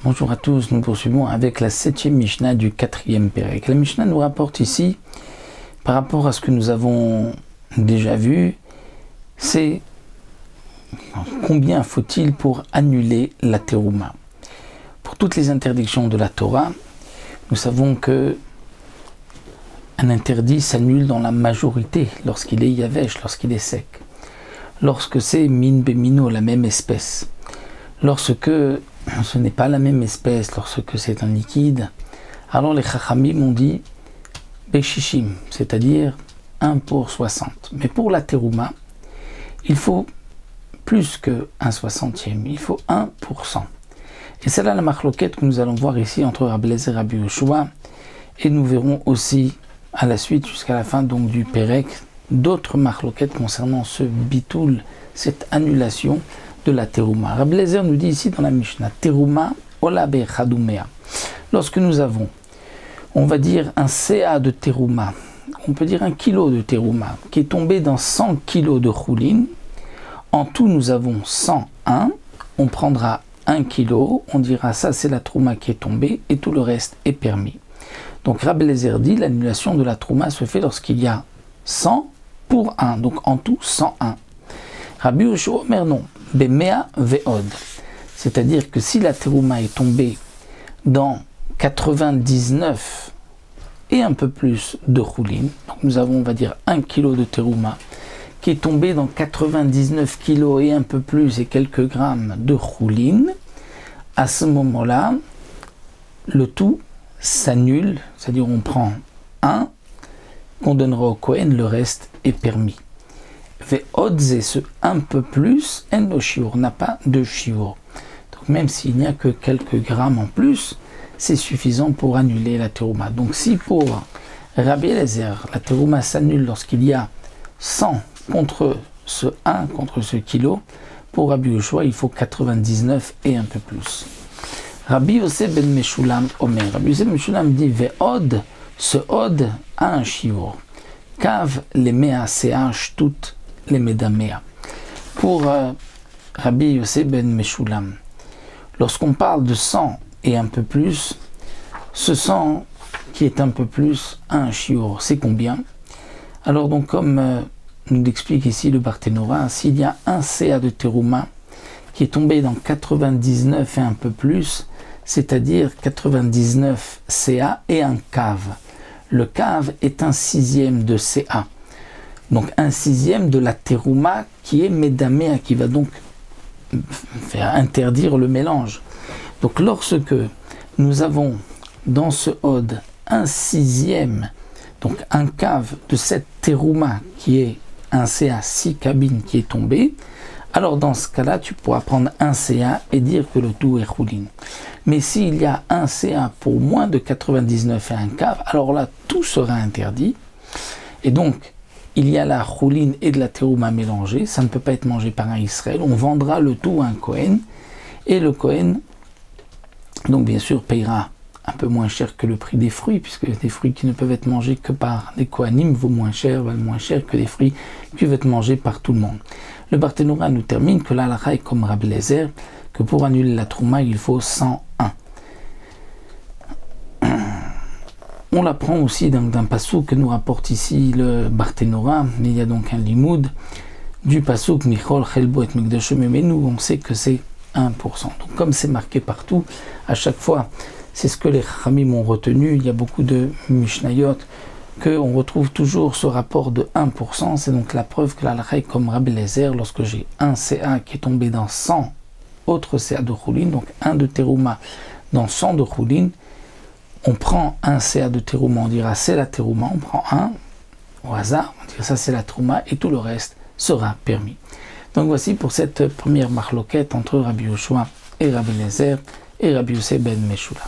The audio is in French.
Bonjour à tous, nous poursuivons avec la 7e Mishnah du 4e Pérec. La Mishnah nous rapporte ici, par rapport à ce que nous avons déjà vu, c'est combien faut-il pour annuler la terouma. Pour toutes les interdictions de la Torah, nous savons que un interdit s'annule dans la majorité, lorsqu'il est yavesh, lorsqu'il est sec. Lorsque c'est min bemino, la même espèce. Lorsque ce n'est pas la même espèce, lorsque c'est un liquide, alors les chachamim ont dit beshishim, c'est-à-dire 1 pour 60. Mais pour la terouma, il faut plus que 1/60e, il faut 1%. Et c'est là la marloquette que nous allons voir ici entre Rabbi Eliezer et Rabbi Yoshua, et nous verrons aussi à la suite, jusqu'à la fin donc du Pérec, d'autres marloquettes concernant ce bitoul, cette annulation de la terouma. Rabbi Eliezer nous dit ici dans la Mishnah, terouma ola bechadumea. Lorsque nous avons, on va dire un CA de terouma, on peut dire 1 kilo de terouma, qui est tombé dans 100 kg de choulin, en tout nous avons 101, on prendra 1 kg, on dira ça c'est la terouma qui est tombée, et tout le reste est permis. Donc Rabbi Eliezer dit, l'annulation de la terouma se fait lorsqu'il y a 100 pour 1, donc en tout 101. Rabbi Yoshua Omer non, bemea ve'od, c'est-à-dire que si la terouma est tombée dans 99 et un peu plus de choulin, donc nous avons on va dire 1 kg de terouma, qui est tombé dans 99 kg et un peu plus et quelques grammes de choulin, à ce moment-là, le tout s'annule, c'est-à-dire on prend 1, qu'on donnera au Kohen, le reste est permis. Ve'od, ce un peu plus, en no shiur, n'a pas de shiur. Donc même s'il n'y a que quelques grammes en plus, c'est suffisant pour annuler la terouma. Donc si pour Rabbi Eliezer, la terouma s'annule lorsqu'il y a 100 contre ce 1, contre ce kilo, pour Rabbi Yoshua, il faut 99 et un peu plus. Rabbi Yosef ben Meshulam Omer. Rabbi Yosef ben Meshulam dit Ve'od, ce od a un shiur. Kav les mea CH toutes les medamea. Pour Rabbi Yosef ben Meshulam, lorsqu'on parle de 100 et un peu plus, ce 100 qui est un peu plus a un shiur. C'est combien? Alors donc comme nous l'explique ici le Barthénora, s'il y a un CA de terouma qui est tombé dans 99 et un peu plus, c'est-à-dire 99 CA et un cave. Le cave est 1/6 de CA. Donc 1/6 de la terouma qui est médaméa, qui va donc faire interdire le mélange. Donc lorsque nous avons dans ce od 1/6, donc un cave de cette terouma qui est un CA 6 cabines qui est tombé, alors dans ce cas-là, tu pourras prendre un CA et dire que le tout est choulin. Mais s'il y a un CA pour moins de 99 et un cave, alors là, tout sera interdit. Et donc, il y a la choulin et de la terouma mélangée, ça ne peut pas être mangé par un Israël, on vendra le tout à un Kohen, et le Kohen, donc bien sûr, payera un peu moins cher que le prix des fruits, puisque des fruits qui ne peuvent être mangés que par des Kohanim valent moins cher que des fruits qui peuvent être mangés par tout le monde. Le Barthénora nous termine que l'halakha est comme Rabbi Eliezer, que pour annuler la terouma, il faut 101. On l'apprend aussi d'un passouk que nous rapporte ici le Barthénora, mais il y a donc un limoud du passouk Michol Chelbo et Mikdasho, mais nous on sait que c'est 1%. Donc comme c'est marqué partout, à chaque fois, c'est ce que les Chachamim ont retenu, il y a beaucoup de Mishnayot, qu'on retrouve toujours ce rapport de 1%, c'est donc la preuve que l'halakha est comme Rabbi Eliezer, lorsque j'ai un CA qui est tombé dans 100 autres CA de choulin, donc 1 de terouma dans 100 de choulin, on prend un CA de terouma, on dira c'est la terouma, on prend un au hasard, on dira ça c'est la terouma, et tout le reste sera permis. Donc voici pour cette première marloquette entre Rabbi Yoshua et Rabbi Eliezer et Rabbi Yosef ben Meshulam.